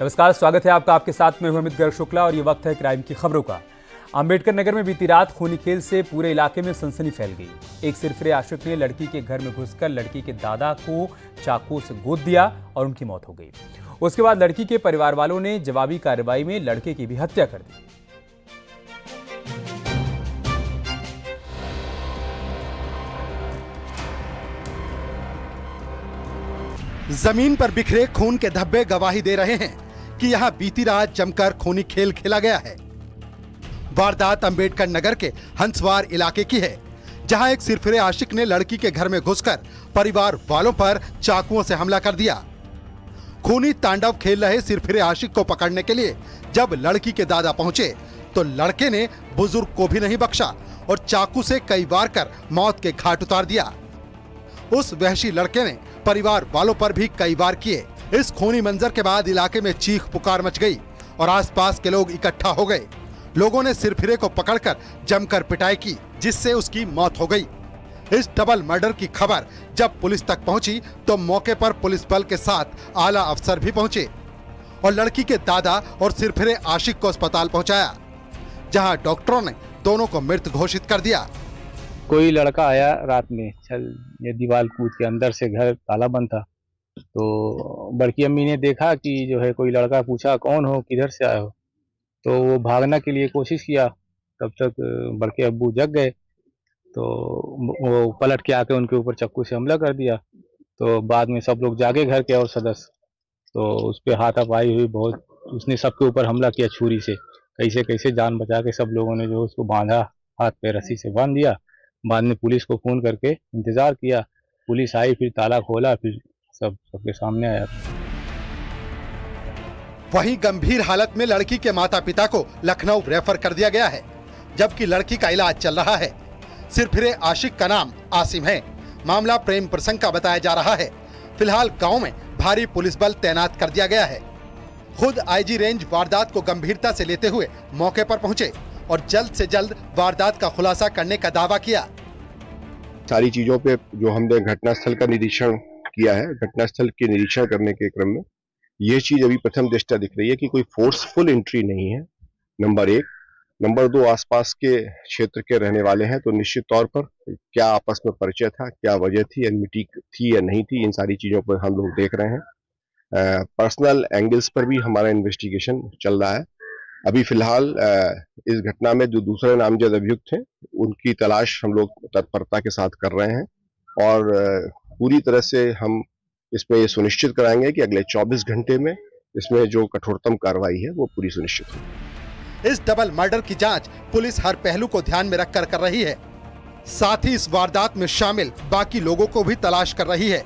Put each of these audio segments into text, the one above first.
नमस्कार, स्वागत है आपका। आपके साथ में हूं अमित गर्ग शुक्ला और ये वक्त है क्राइम की खबरों का। अंबेडकर नगर में बीती रात खूनी खेल से पूरे इलाके में सनसनी फैल गई। एक सिरफिरे आशिक ने लड़की के घर में घुसकर लड़की के दादा को चाकू से गोद दिया और उनकी मौत हो गई। उसके बाद लड़की के परिवार वालों ने जवाबी कार्रवाई में लड़के की भी हत्या कर दी। जमीन पर बिखरे खून के धब्बे गवाही दे रहे हैं कि यहां बीती रात जमकर खूनी खेल खेला गया है। वारदात अंबेडकर नगर के हंसवार इलाके की है, जहां एक सिरफिरे आशिक ने लड़की के घर में घुसकर परिवार वालों पर चाकुओं से हमला कर दिया। खूनी तांडव खेल रहे सिरफिरे आशिक को पकड़ने के लिए जब लड़की के दादा पहुंचे तो लड़के ने बुजुर्ग को भी नहीं बख्शा और चाकू से कई वार कर मौत के घाट उतार दिया। उस वहशी लड़के ने परिवार वालों पर भी कई वार किए। इस खूनी मंजर के बाद इलाके में चीख पुकार मच गई और आसपास के लोग इकट्ठा हो गए। लोगों ने सिरफिरे को पकड़कर जमकर पिटाई की, जिससे उसकी मौत हो गई। इस डबल मर्डर की खबर जब पुलिस तक पहुंची तो मौके पर पुलिस बल के साथ आला अफसर भी पहुंचे और लड़की के दादा और सिरफिरे आशिक को अस्पताल पहुंचाया, जहां डॉक्टरों ने दोनों को मृत घोषित कर दिया। कोई लड़का आया रात में, ये दीवार कूद के अंदर से घर ताला बंद था, तो बड़की अम्मी ने देखा कि जो है कोई लड़का, पूछा कौन हो, किधर से आए हो, तो वो भागने के लिए कोशिश किया। तब तक बड़के अब्बू जग गए, तो वो पलट के आके उनके ऊपर चाकू से हमला कर दिया। तो बाद में सब लोग जागे घर के और सदस्य, तो उस पर हाथापाई हुई बहुत। उसने सबके ऊपर हमला किया छुरी से। कैसे कैसे जान बचा के सब लोगों ने जो उसको बांधा, हाथ पे रस्सी से बांध दिया। बाद में पुलिस को फोन करके इंतजार किया। पुलिस आई, फिर ताला खोला, फिर सबके सामने आया। वहीं गंभीर हालत में लड़की के माता पिता को लखनऊ रेफर कर दिया गया है, जबकि लड़की का इलाज चल रहा है। सिरफिरे आशिक का नाम आसिम है। मामला प्रेम प्रसंग का बताया जा रहा है। फिलहाल गांव में भारी पुलिस बल तैनात कर दिया गया है। खुद आईजी रेंज वारदात को गंभीरता से लेते हुए मौके पर पहुंचे और जल्द से जल्द वारदात का खुलासा करने का दावा किया। सारी चीजों पे जो हमने घटनास्थल का निरीक्षण किया है, घटनास्थल के निरीक्षण करने के क्रम में ये चीज अभी प्रथम दृष्टया दिख रही है कि कोई फोर्सफुल एंट्री नहीं है, नंबर 1। नंबर 2, आसपास के क्षेत्र के रहने वाले हैं, तो निश्चित तौर पर क्या आपस में परिचय था, क्या वजह थी, एनमिटी थी या नहीं थी, इन सारी चीजों पर हम लोग देख रहे हैं। पर्सनल एंगल्स पर भी हमारा इन्वेस्टिगेशन चल रहा है। अभी फिलहाल इस घटना में जो दूसरे नामजद अभियुक्त हैं, उनकी तलाश हम लोग तत्परता के साथ कर रहे हैं और पूरी तरह से हम इसमें ये सुनिश्चित कराएंगे कि अगले 24 घंटे में इसमें जो कठोरतम कार्रवाई है वो पूरी सुनिश्चित हो। इस डबल मर्डर की जांच पुलिस हर पहलू को ध्यान में रखकर कर रही है। साथ ही इस वारदात में शामिल बाकी लोगों को भी तलाश कर रही है।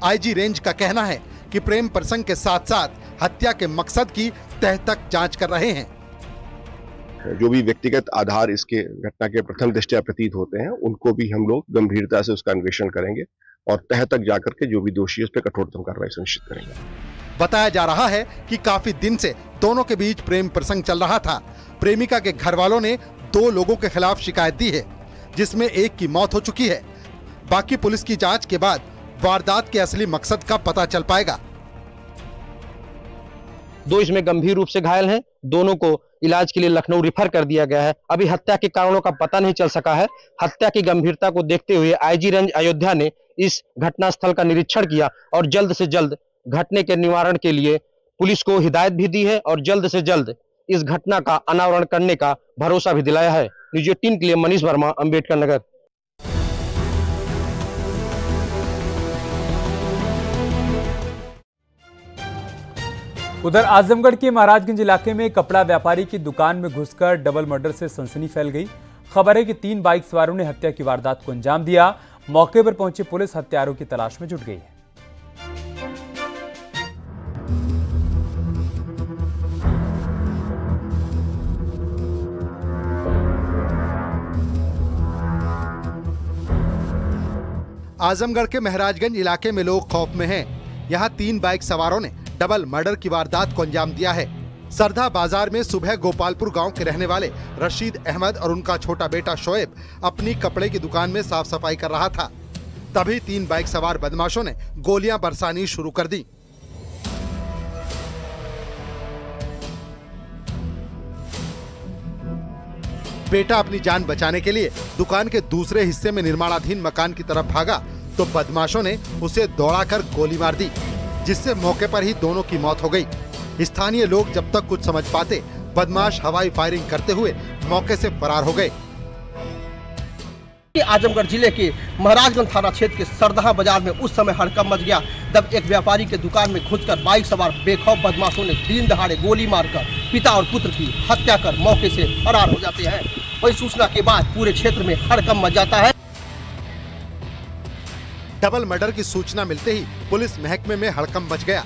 आईजी रेंज का कहना है कि प्रेम प्रसंग के साथ साथ हत्या के मकसद की तह तक जांच कर रहे हैं। जो भी व्यक्तिगत आधार इसके घटना के प्रथम दृष्टया प्रतीत होते हैं, उनको भी हम लोग गंभीरता से उसका अन्वेषण करेंगे और तह तक जाकर के जो भी दोषी है उस पर कठोरतम कार्रवाई सुनिश्चित करेंगे। बताया जा रहा है कि काफी दिन से दोनों के बीच प्रेम प्रसंग चल रहा था। प्रेमिका के घर वालों ने 2 लोगों के खिलाफ शिकायत दी है, जिसमें एक की मौत हो चुकी है। बाकी पुलिस की जांच के बाद वारदात के असली मकसद का पता चल पाएगा। 2 इसमें गंभीर रूप से घायल हैं। दोनों को इलाज के लिए लखनऊ रेफर कर दिया गया है। अभी हत्या के कारणों का पता नहीं चल सका है। हत्या की गंभीरता को देखते हुए आईजी रेंज अयोध्या ने इस घटनास्थल का निरीक्षण किया और जल्द से जल्द घटने के निवारण के लिए पुलिस को हिदायत भी दी है और जल्द से जल्द इस घटना का अनावरण करने का भरोसा भी दिलाया है। न्यूज़ 18 के लिए मनीष वर्मा, अंबेडकर नगर। उधर आजमगढ़ के महाराजगंज इलाके में कपड़ा व्यापारी की दुकान में घुसकर डबल मर्डर से सनसनी फैल गई। खबर है कि 3 बाइक सवारों ने हत्या की वारदात को अंजाम दिया। मौके पर पहुंची पुलिस हत्यारों की तलाश में जुट गई है। आजमगढ़ के महाराजगंज इलाके में लोग खौफ में हैं। यहाँ 3 बाइक सवारों ने डबल मर्डर की वारदात को अंजाम दिया है। सरदा बाजार में सुबह गोपालपुर गांव के रहने वाले रशीद अहमद और उनका छोटा बेटा शोएब अपनी कपड़े की दुकान में साफ सफाई कर रहा था। तभी 3 बाइक सवार बदमाशों ने गोलियां बरसानी शुरू कर दी। बेटा अपनी जान बचाने के लिए दुकान के दूसरे हिस्से में निर्माणाधीन मकान की तरफ भागा तो बदमाशों ने उसे दौड़ाकर गोली मार दी, जिससे मौके पर ही दोनों की मौत हो गई। स्थानीय लोग जब तक कुछ समझ पाते, बदमाश हवाई फायरिंग करते हुए मौके से फरार हो गए। आजमगढ़ जिले के महाराजगंज थाना क्षेत्र के सरदहा बाजार में उस समय हड़कंप मच गया जब एक व्यापारी के दुकान में घुसकर बाइक सवार बेखौफ बदमाशों ने दिन दहाड़े गोली मारकर पिता और पुत्र की हत्या कर मौके से फरार हो जाते हैं। वही सूचना के बाद पूरे क्षेत्र में हड़कंप मच जाता है। डबल मर्डर की सूचना मिलते ही पुलिस महकमे में हड़कंप मच गया।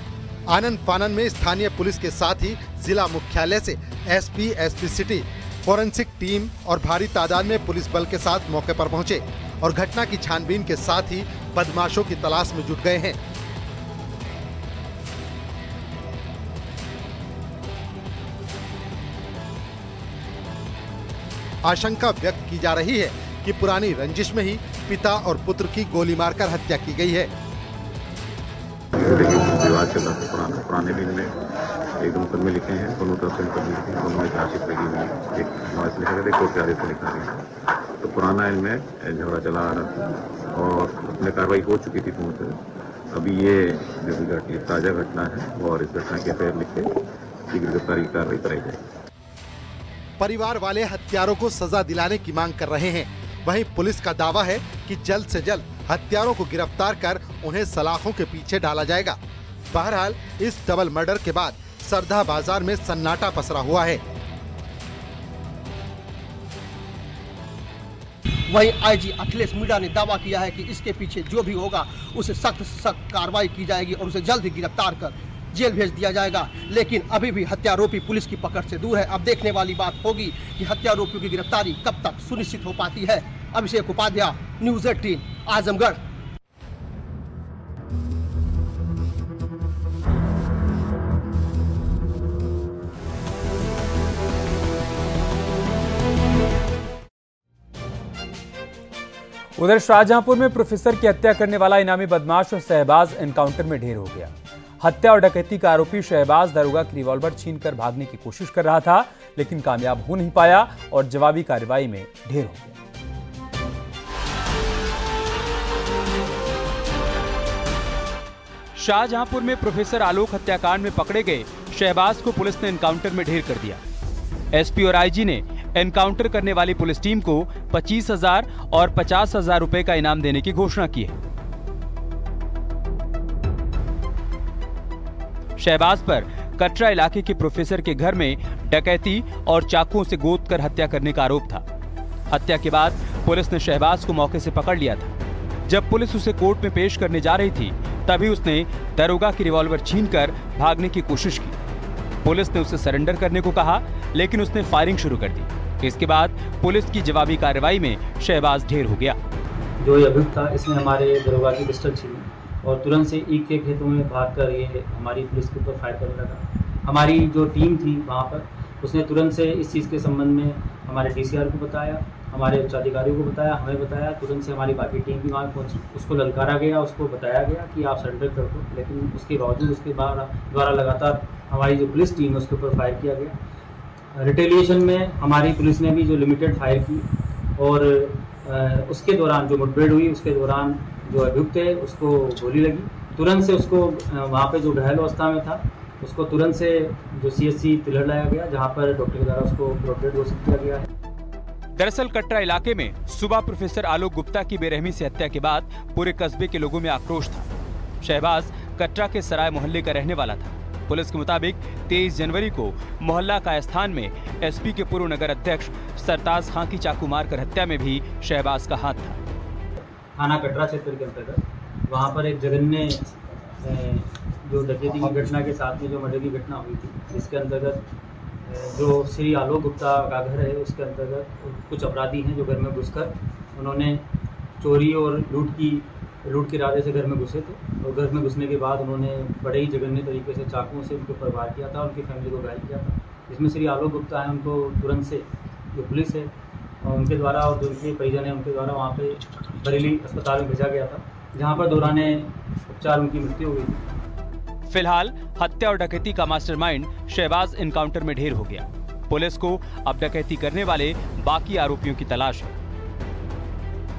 आनन फानन में स्थानीय पुलिस के साथ ही जिला मुख्यालय से SP, SP city, forensic team और भारी तादाद में पुलिस बल के साथ मौके पर पहुंचे और घटना की छानबीन के साथ ही बदमाशों की तलाश में जुट गए हैं। आशंका व्यक्त की जा रही है कि पुरानी रंजिश में ही पिता और पुत्र की गोली मारकर हत्या की गई है। विवाद चल रहा था पुराने दिन में एक दो मुकदमे लिखे हैं, दोनों तरफ से मुकदमे लिखे हैं, दोनों में चार्जशीट लगी हुई है। एक नॉइस लिखा गया, कोर्ट के आदेश से लिखा गया। तो पुराना इनमें झगड़ा चला आ रहा था और उसमें कार्रवाई हो चुकी थी पूर्ण तरह। अभी ये जो ताज़ा घटना है और इस घटना के पैर लिख के शीघ्र गिरफ्तारी की कार्रवाई कराई जाएगी। परिवार वाले हत्यारों को सजा दिलाने की मांग कर रहे हैं। वहीं पुलिस का दावा है कि जल्द से जल्द हत्यारों को गिरफ्तार कर उन्हें सलाखों के पीछे डाला जाएगा। बहरहाल इस डबल मर्डर के बाद सरदहा बाजार में सन्नाटा पसरा हुआ है। वहीं आईजी अखिलेश मीणा ने दावा किया है कि इसके पीछे जो भी होगा उसे सख्त से सख्त कार्रवाई की जाएगी और उसे जल्द ही गिरफ्तार कर जेल भेज दिया जाएगा। लेकिन अभी भी हत्यारोपी पुलिस की पकड़ से दूर है। अब देखने वाली बात होगी कि हत्यारोपियों की गिरफ्तारी कब तक सुनिश्चित हो पाती है। अभिषेक उपाध्याय, न्यूज़ 18, आजमगढ़। उधर शाहजहांपुर में प्रोफेसर की हत्या करने वाला इनामी बदमाश और शहबाज एनकाउंटर में ढेर हो गया। हत्या और डकैती का आरोपी शहबाज दरोगा की रिवॉल्वर छीनकर भागने की कोशिश कर रहा था, लेकिन कामयाब हो नहीं पाया और जवाबी कार्रवाई में ढेर हो गया। शाहजहांपुर में प्रोफेसर आलोक हत्याकांड में पकड़े गए शहबाज को पुलिस ने एनकाउंटर में ढेर कर दिया। एसपी और आईजी ने एनकाउंटर करने वाली पुलिस टीम को 25,000 और 50,000 रुपए का इनाम देने की घोषणा की है। शहबाज पर कटरा इलाके के प्रोफेसर के घर में डकैती और चाकुओं से गोदकर हत्या करने का आरोप था। हत्या के बाद पुलिस ने शहबाज को मौके से पकड़ लिया था। जब पुलिस उसे कोर्ट में पेश करने जा रही थी, तभी उसने दरोगा की रिवॉल्वर छीनकर भागने की कोशिश की। पुलिस ने उसे सरेंडर करने को कहा, लेकिन उसने फायरिंग शुरू कर दी। इसके बाद पुलिस की जवाबी कार्रवाई में शहबाज ढेर हो गया। जो अभियुक्त था, इसने हमारे दरोगा की पिस्टल छीनी और तुरंत से ईंट के खेतों में भागकर ये हमारी पुलिस के ऊपर फायर करने लगा। हमारी जो टीम थी वहाँ पर, उसने तुरंत से इस चीज़ के संबंध में हमारे डीसीआर को बताया, हमारे उच्चाधिकारियों को बताया, हमें बताया। तुरंत से हमारी बाकी टीम भी वहाँ पहुँची। उसको ललकारा गया, उसको बताया गया कि आप सरेंडर कर दो, लेकिन उसके बावजूद उसके द्वारा लगातार हमारी जो पुलिस टीम है उसके ऊपर फायर किया गया। रिटेलिएशन में हमारी पुलिस ने भी जो लिमिटेड फायर की और उसके दौरान जो मुठभेड़ हुई, उसके दौरान जो अभियुक्त है उसको गोली लगी। तुरंत से उसको वहाँ पे जो घायल अवस्था में था उसको तुरंत से जो CHC तिलहट लाया गया, जहाँ पर डॉक्टर के द्वारा उसको ब्लड घोषित किया गया है। दरअसल कटरा इलाके में सुबह प्रोफेसर आलोक गुप्ता की बेरहमी से हत्या के बाद पूरे कस्बे के लोगों में आक्रोश था। शहबाज कटरा के सराय मोहल्ले का रहने वाला था। पुलिस के मुताबिक 23 जनवरी को मोहल्ला कायस्थान में एसपी के पूर्व नगर अध्यक्ष सरताज खां की चाकू मारकर हत्या में भी शहबाज का हाथ था। थाना कटरा क्षेत्र के अंतर्गत वहाँ पर एक जघन्य जो डकैती की घटना के साथ में जो मर्डर की घटना हुई थी, जिसके अंतर्गत जो श्री आलोक गुप्ता का घर है उसके अंतर्गत कुछ अपराधी हैं जो घर में घुसकर उन्होंने चोरी और लूट के इरादे से घर में घुसे थे और घर में घुसने के बाद उन्होंने बड़े ही जघन्य तरीके से चाकुओं से उनके ऊपर वार किया था और उनकी फैमिली को घायल किया था। जिसमें श्री आलोक गुप्ता है, उनको तुरंत से जो पुलिस है और उनके द्वारा और जो उनके परिजन है उनके द्वारा वहाँ पे बरेली अस्पताल में भेजा गया था, जहाँ पर दौरान उपचार उनकी मृत्यु हुई थी। फिलहाल हत्या और डकैती का मास्टरमाइंड शहबाज एनकाउंटर में ढेर हो गया। पुलिस को अब डकैती करने वाले बाकी आरोपियों की तलाश है।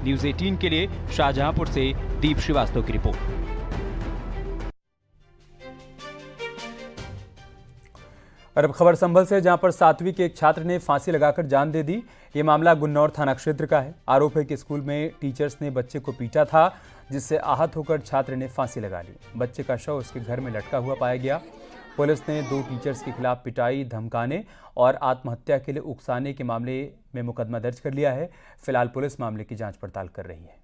न्यूज़ 18 के लिए शाहजहांपुर से दीप श्रीवास्तव की रिपोर्ट। और अब खबर संभल से, जहां पर 7वीं के एक छात्र ने फांसी लगाकर जान दे दी। ये मामला गुन्नौर थाना क्षेत्र का है। आरोप है कि स्कूल में टीचर्स ने बच्चे को पीटा था, जिससे आहत होकर छात्र ने फांसी लगा ली। बच्चे का शव उसके घर में लटका हुआ पाया गया। पुलिस ने 2 टीचर्स के खिलाफ पिटाई, धमकाने और आत्महत्या के लिए उकसाने के मामले में मुकदमा दर्ज कर लिया है। फिलहाल पुलिस मामले की जांच पड़ताल कर रही है।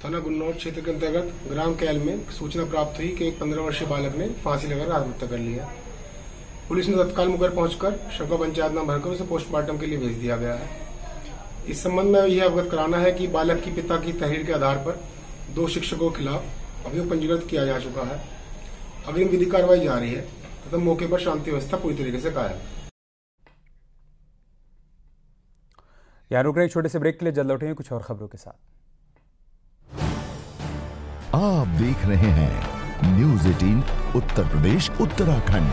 थाना गुन्नौर क्षेत्र के अंतर्गत ग्राम कैल में सूचना प्राप्त हुई कि एक 15 वर्षीय बालक ने फांसी लगाकर आत्महत्या कर लिया। पुलिस ने तत्काल मुखर पहुंचकर शव का पंचायत नाम भरकर उसे पोस्टमार्टम के लिए भेज दिया गया है। इस संबंध में यह अवगत कराना है कि बालक की पिता की तहरीर के आधार पर 2 शिक्षकों के खिलाफ अभियोग पंजीकृत किया जा चुका है। अग्रिम विधिक कार्रवाई जारी है तथा मौके पर शांति व्यवस्था पूरी तरीके से कायम। यहाँ रुक रहे छोटे से ब्रेक के लिए, जल्द लौटेंगे कुछ और खबरों के साथ। आप देख रहे हैं न्यूज़ 18 उत्तर प्रदेश उत्तराखंड।